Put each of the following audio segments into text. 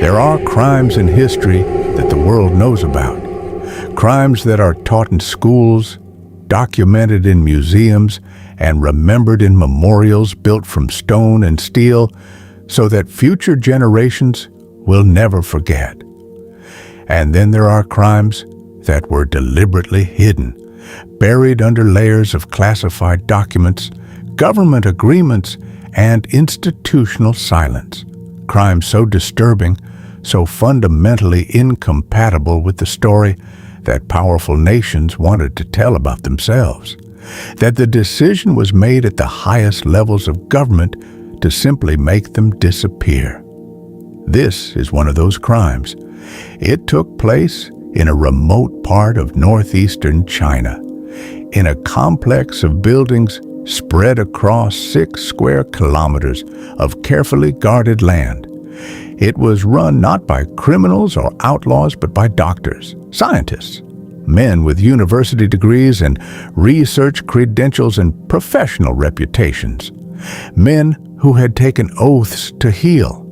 There are crimes in history that the world knows about. Crimes that are taught in schools, documented in museums, and remembered in memorials built from stone and steel so that future generations will never forget. And then there are crimes that were deliberately hidden, buried under layers of classified documents, government agreements, and institutional silence. Crimes so disturbing, so fundamentally incompatible with the story that powerful nations wanted to tell about themselves, that the decision was made at the highest levels of government to simply make them disappear. This is one of those crimes. It took place in a remote part of northeastern China, in a complex of buildings spread across 6 square kilometers of carefully guarded land. It was run not by criminals or outlaws, but by doctors, scientists, men with university degrees and research credentials and professional reputations, men who had taken oaths to heal,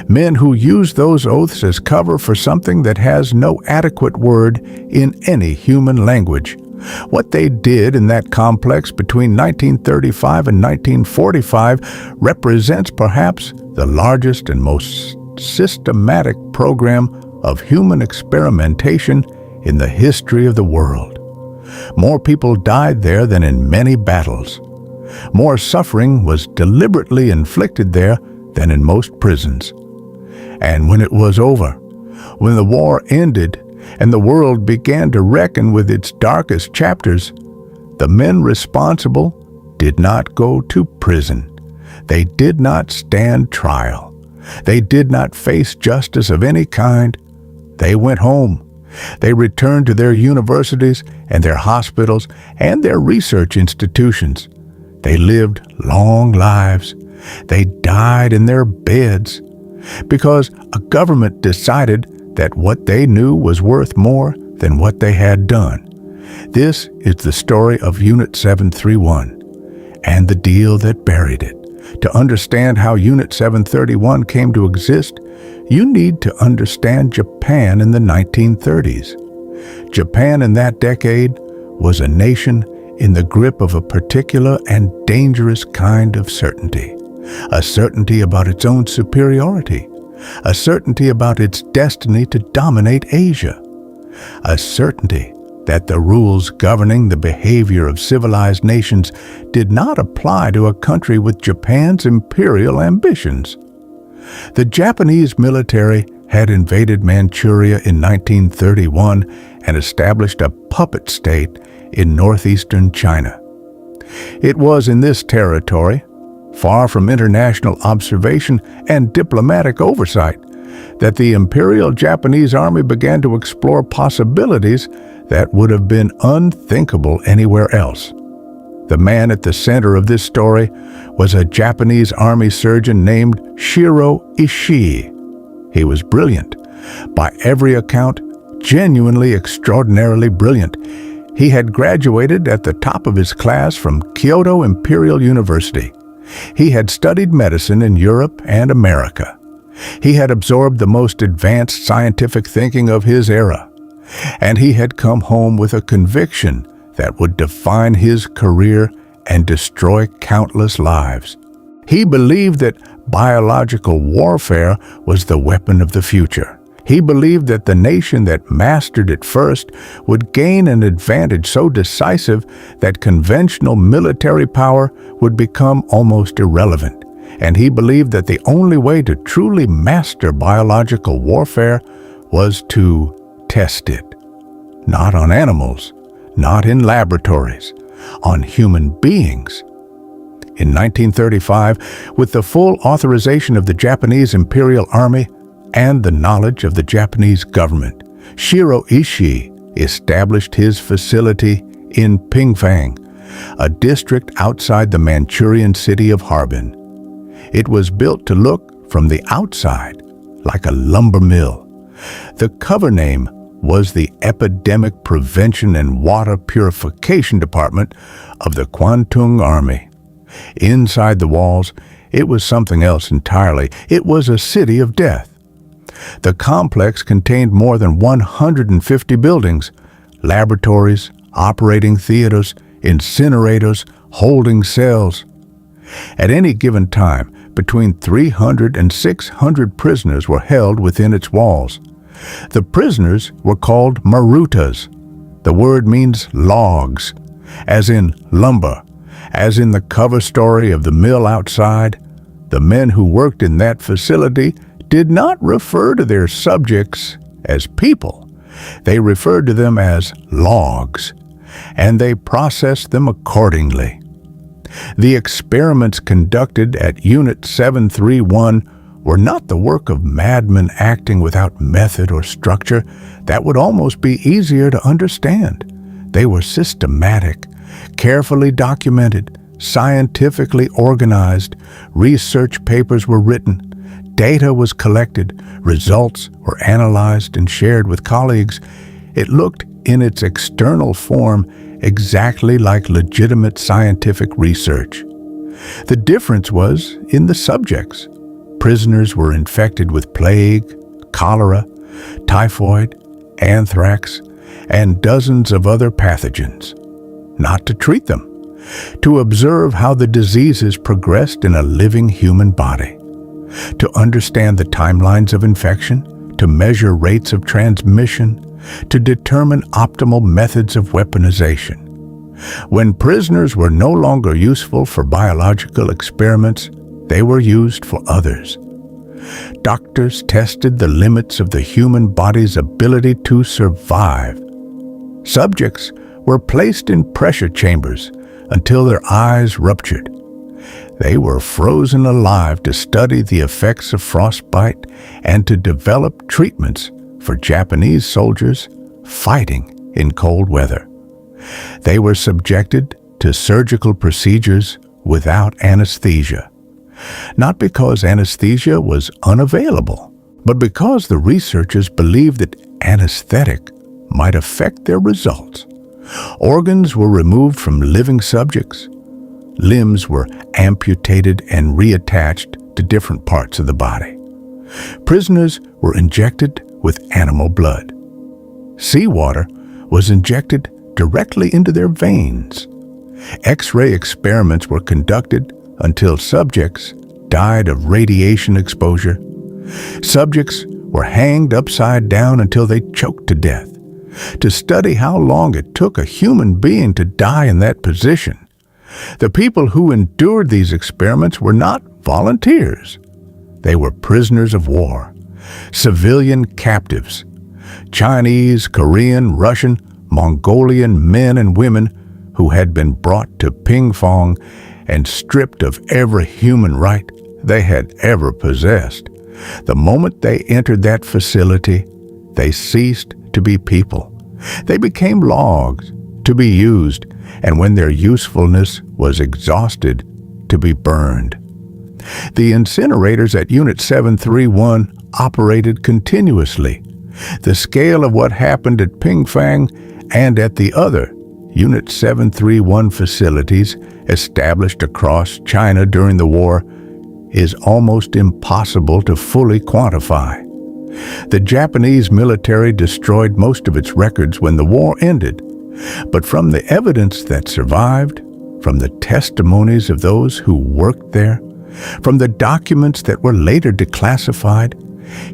men who used those oaths as cover for something that has no adequate word in any human language. What they did in that complex between 1935 and 1945 represents perhaps the largest and most systematic program of human experimentation in the history of the world. More people died there than in many battles. More suffering was deliberately inflicted there than in most prisons. And when it was over, when the war ended and the world began to reckon with its darkest chapters, the men responsible did not go to prison. They did not stand trial. They did not face justice of any kind. They went home. They returned to their universities and their hospitals and their research institutions. They lived long lives. They died in their beds because a government decided that what they knew was worth more than what they had done. This is the story of Unit 731 and the deal that buried it. To understand how Unit 731 came to exist, you need to understand Japan in the 1930s. Japan in that decade was a nation in the grip of a particular and dangerous kind of certainty. A certainty about its own superiority. A certainty about its destiny to dominate Asia. A certainty that the rules governing the behavior of civilized nations did not apply to a country with Japan's imperial ambitions. The Japanese military had invaded Manchuria in 1931 and established a puppet state in northeastern China. It was in this territory, far from international observation and diplomatic oversight, that the Imperial Japanese Army began to explore possibilities that would have been unthinkable anywhere else. The man at the center of this story was a Japanese army surgeon named Shirō Ishii. He was brilliant. By every account, genuinely extraordinarily brilliant. He had graduated at the top of his class from Kyoto Imperial University. He had studied medicine in Europe and America. He had absorbed the most advanced scientific thinking of his era. And he had come home with a conviction that would define his career and destroy countless lives. He believed that biological warfare was the weapon of the future. He believed that the nation that mastered it first would gain an advantage so decisive that conventional military power would become almost irrelevant. And he believed that the only way to truly master biological warfare was to test it. Not on animals, not in laboratories, on human beings. In 1935, with the full authorization of the Japanese Imperial Army and the knowledge of the Japanese government, Shirō Ishii established his facility in Pingfang, a district outside the Manchurian city of Harbin. It was built to look from the outside like a lumber mill. The cover name was the Epidemic Prevention and Water Purification Department of the Kwantung Army. Inside the walls, It was something else entirely. It was a city of death. The complex contained more than 150 buildings, laboratories, operating theaters, incinerators, holding cells. At any given time, between 300 and 600 prisoners were held within its walls. The prisoners were called marutas. The word means logs, as in lumber, as in the cover story of The Mill Outside. The men who worked in that facility did not refer to their subjects as people. They referred to them as logs, and they processed them accordingly. The experiments conducted at Unit 731 were not the work of madmen acting without method or structure. That would almost be easier to understand. They were systematic, carefully documented, scientifically organized. Research papers were written. Data was collected. Results were analyzed and shared with colleagues. It looked, in its external form, exactly like legitimate scientific research. The difference was in the subjects. Prisoners were infected with plague, cholera, typhoid, anthrax, and dozens of other pathogens. Not to treat them, to observe how the diseases progressed in a living human body, to understand the timelines of infection, to measure rates of transmission, to determine optimal methods of weaponization. When prisoners were no longer useful for biological experiments, they were used for others. Doctors tested the limits of the human body's ability to survive. Subjects were placed in pressure chambers until their eyes ruptured. They were frozen alive to study the effects of frostbite and to develop treatments for Japanese soldiers fighting in cold weather. They were subjected to surgical procedures without anesthesia. Not because anesthesia was unavailable, but because the researchers believed that anesthetic might affect their results. Organs were removed from living subjects. Limbs were amputated and reattached to different parts of the body. Prisoners were injected with animal blood. Seawater was injected directly into their veins. X-ray experiments were conducted until subjects died of radiation exposure. Subjects were hanged upside down until they choked to death. To study how long it took a human being to die in that position. The people who endured these experiments were not volunteers. They were prisoners of war, civilian captives, Chinese, Korean, Russian, Mongolian men and women who had been brought to Pingfong and stripped of every human right they had ever possessed. The moment they entered that facility, they ceased to be people. They became logs to be used, and when their usefulness was exhausted, to be burned. The incinerators at Unit 731 operated continuously. The scale of what happened at Pingfang and at the other Unit 731 facilities established across China during the war is almost impossible to fully quantify. The Japanese military destroyed most of its records when the war ended, but from the evidence that survived, from the testimonies of those who worked there, from the documents that were later declassified,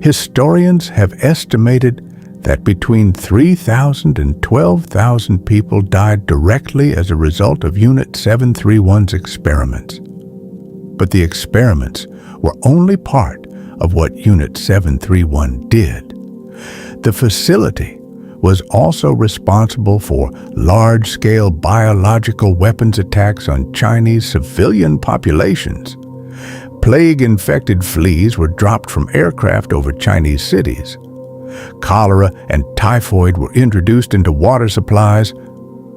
historians have estimated that between 3,000 and 12,000 people died directly as a result of Unit 731's experiments. But the experiments were only part of what Unit 731 did. The facility was also responsible for large-scale biological weapons attacks on Chinese civilian populations. Plague-infected fleas were dropped from aircraft over Chinese cities. Cholera and typhoid were introduced into water supplies.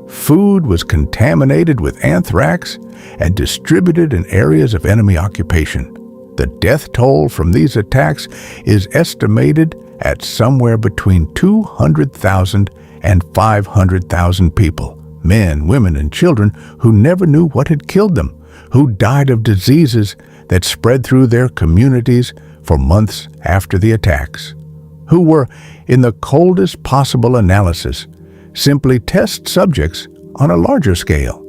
Food was contaminated with anthrax and distributed in areas of enemy occupation. The death toll from these attacks is estimated at somewhere between 200,000 and 500,000 people, men, women, and children who never knew what had killed them, who died of diseases that spread through their communities for months after the attacks, who were, in the coldest possible analysis, simply test subjects on a larger scale.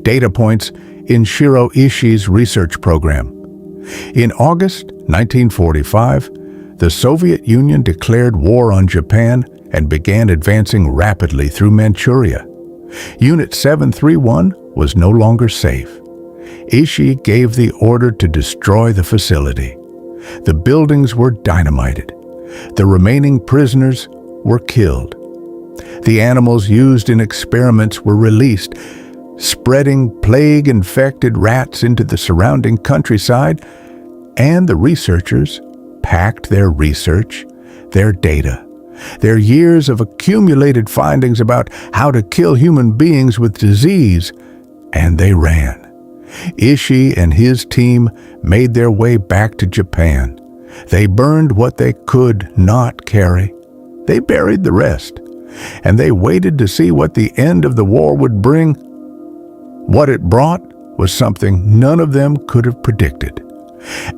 Data points in Shirō Ishii's research program. In August 1945, the Soviet Union declared war on Japan and began advancing rapidly through Manchuria. Unit 731 was no longer safe. Ishii gave the order to destroy the facility. The buildings were dynamited. The remaining prisoners were killed. The animals used in experiments were released, spreading plague-infected rats into the surrounding countryside, and the researchers packed their research, their data, their years of accumulated findings about how to kill human beings with disease, and they ran. Ishii and his team made their way back to Japan. They burned what they could not carry. They buried the rest, and they waited to see what the end of the war would bring. What it brought was something none of them could have predicted,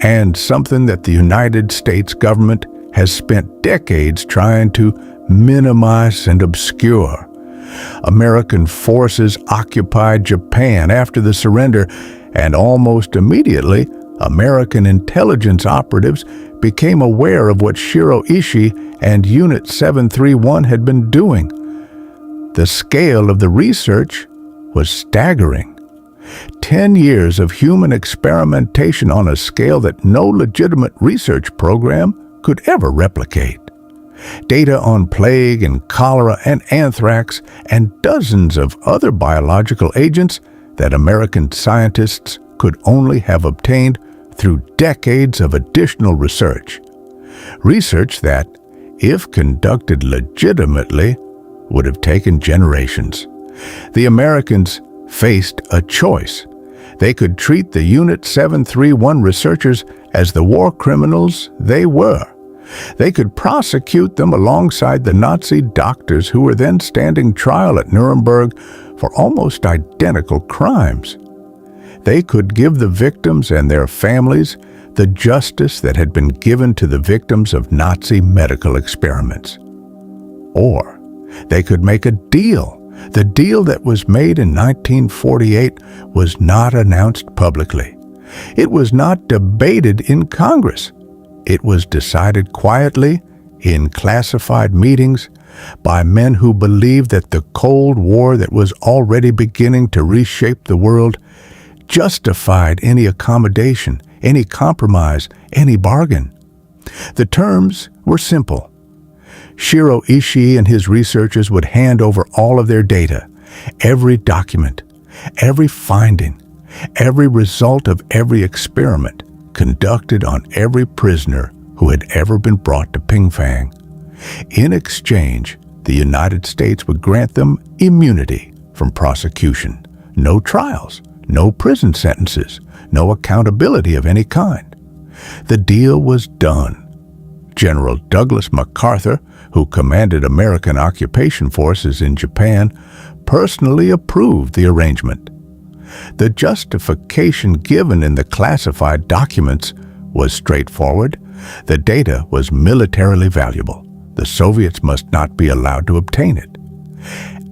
and something that the United States government has spent decades trying to minimize and obscure. American forces occupied Japan after the surrender, and almost immediately, American intelligence operatives became aware of what Shirō Ishii and Unit 731 had been doing. The scale of the research was staggering. 10 years of human experimentation on a scale that no legitimate research program could ever replicate. Data on plague and cholera and anthrax and dozens of other biological agents that American scientists could only have obtained through decades of additional research. Research that, if conducted legitimately, would have taken generations. The Americans faced a choice. They could treat the Unit 731 researchers as the war criminals they were. They could prosecute them alongside the Nazi doctors who were then standing trial at Nuremberg for almost identical crimes. They could give the victims and their families the justice that had been given to the victims of Nazi medical experiments. Or they could make a deal. The deal that was made in 1948 was not announced publicly. It was not debated in Congress. It was decided quietly in classified meetings by men who believed that the Cold War that was already beginning to reshape the world justified any accommodation, any compromise, any bargain. The terms were simple. Shirō Ishii and his researchers would hand over all of their data, every document, every finding, every result of every experiment conducted on every prisoner who had ever been brought to Pingfang. In exchange, the United States would grant them immunity from prosecution, no trials, no prison sentences, no accountability of any kind. The deal was done. General Douglas MacArthur, who commanded American occupation forces in Japan, personally approved the arrangement. The justification given in the classified documents was straightforward. The data was militarily valuable. The Soviets must not be allowed to obtain it.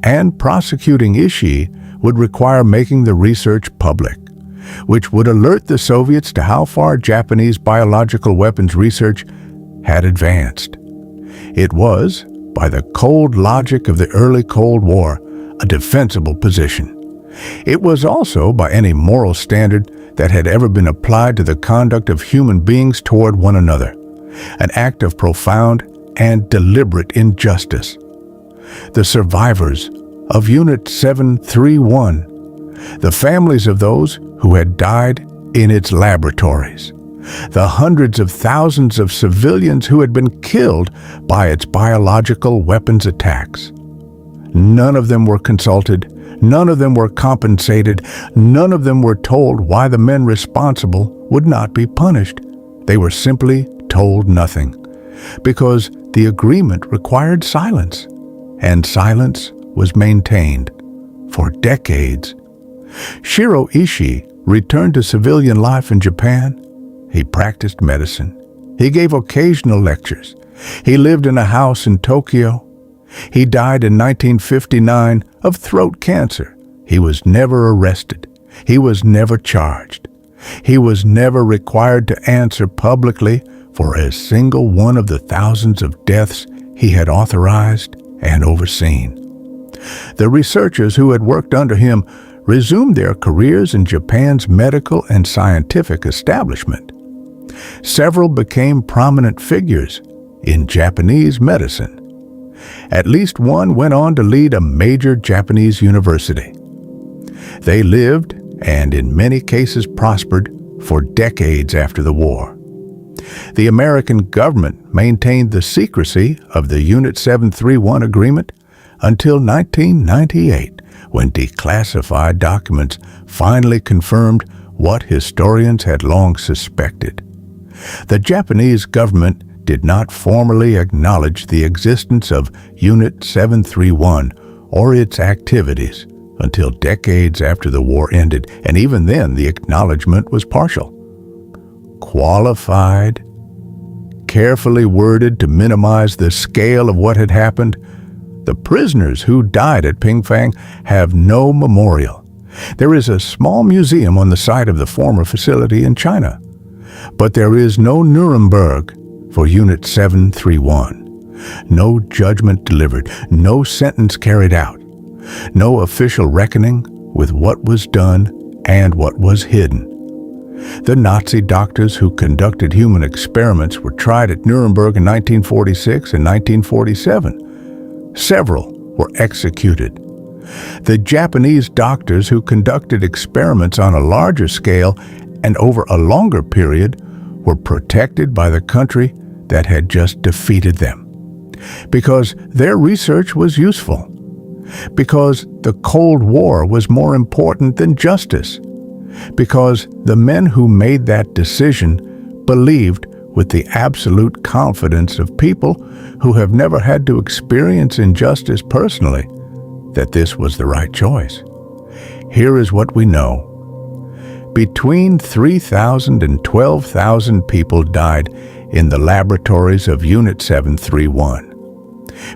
And prosecuting Ishii would require making the research public, which would alert the Soviets to how far Japanese biological weapons research had advanced. It was, by the cold logic of the early Cold War, a defensible position. It was also, by any moral standard that had ever been applied to the conduct of human beings toward one another, an act of profound and deliberate injustice. The survivors of Unit 731, the families of those who had died in its laboratories, the hundreds of thousands of civilians who had been killed by its biological weapons attacks. None of them were consulted. None of them were compensated. None of them were told why the men responsible would not be punished. They were simply told nothing, because the agreement required silence, and silence was maintained for decades. Shirō Ishii returned to civilian life in Japan. He practiced medicine. He gave occasional lectures. He lived in a house in Tokyo. He died in 1959 of throat cancer. He was never arrested. He was never charged. He was never required to answer publicly for a single one of the thousands of deaths he had authorized and overseen. The researchers who had worked under him resumed their careers in Japan's medical and scientific establishment. Several became prominent figures in Japanese medicine. At least one went on to lead a major Japanese university. They lived, and in many cases prospered, for decades after the war. The American government maintained the secrecy of the Unit 731 agreement until 1998, when declassified documents finally confirmed what historians had long suspected. The Japanese government did not formally acknowledge the existence of Unit 731 or its activities until decades after the war ended, and even then the acknowledgement was partial. Qualified, carefully worded to minimize the scale of what had happened, the prisoners who died at Pingfang have no memorial. There is a small museum on the site of the former facility in China, but there is no Nuremberg for Unit 731. No judgment delivered, no sentence carried out, no official reckoning with what was done and what was hidden. The Nazi doctors who conducted human experiments were tried at Nuremberg in 1946 and 1947. Several were executed. The Japanese doctors who conducted experiments on a larger scale and over a longer period were protected by the country that had just defeated them, because their research was useful, because the Cold War was more important than justice, because the men who made that decision believed with the absolute confidence of people who have never had to experience injustice personally that this was the right choice. Here is what we know. Between 3,000 and 12,000 people died in the laboratories of Unit 731.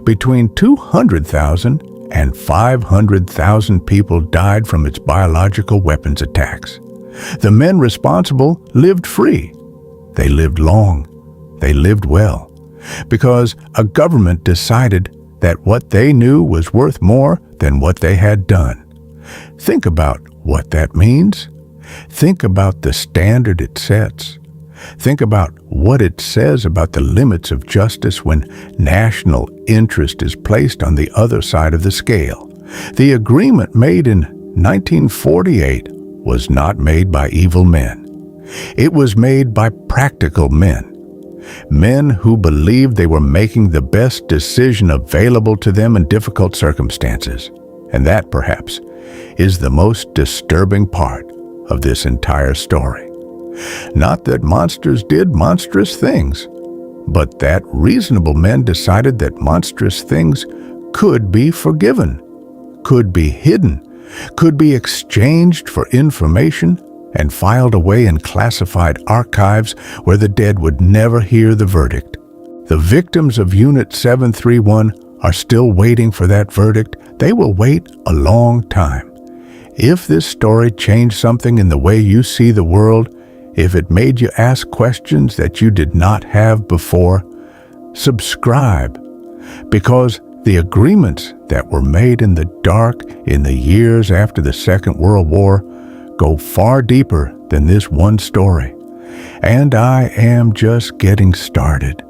Between 200,000 and 500,000 people died from its biological weapons attacks. The men responsible lived free. They lived long. They lived well, because a government decided that what they knew was worth more than what they had done. Think about what that means. Think about the standard it sets. Think about what it says about the limits of justice when national interest is placed on the other side of the scale. The agreement made in 1948 was not made by evil men. It was made by practical men. Men who believed they were making the best decision available to them in difficult circumstances. And that, perhaps, is the most disturbing part of this entire story. Not that monsters did monstrous things, but that reasonable men decided that monstrous things could be forgiven, could be hidden, could be exchanged for information and filed away in classified archives where the dead would never hear the verdict. The victims of Unit 731 are still waiting for that verdict. They will wait a long time. If this story changed something in the way you see the world, if it made you ask questions that you did not have before, subscribe, because the agreements that were made in the dark in the years after the Second World War go far deeper than this one story. And I am just getting started.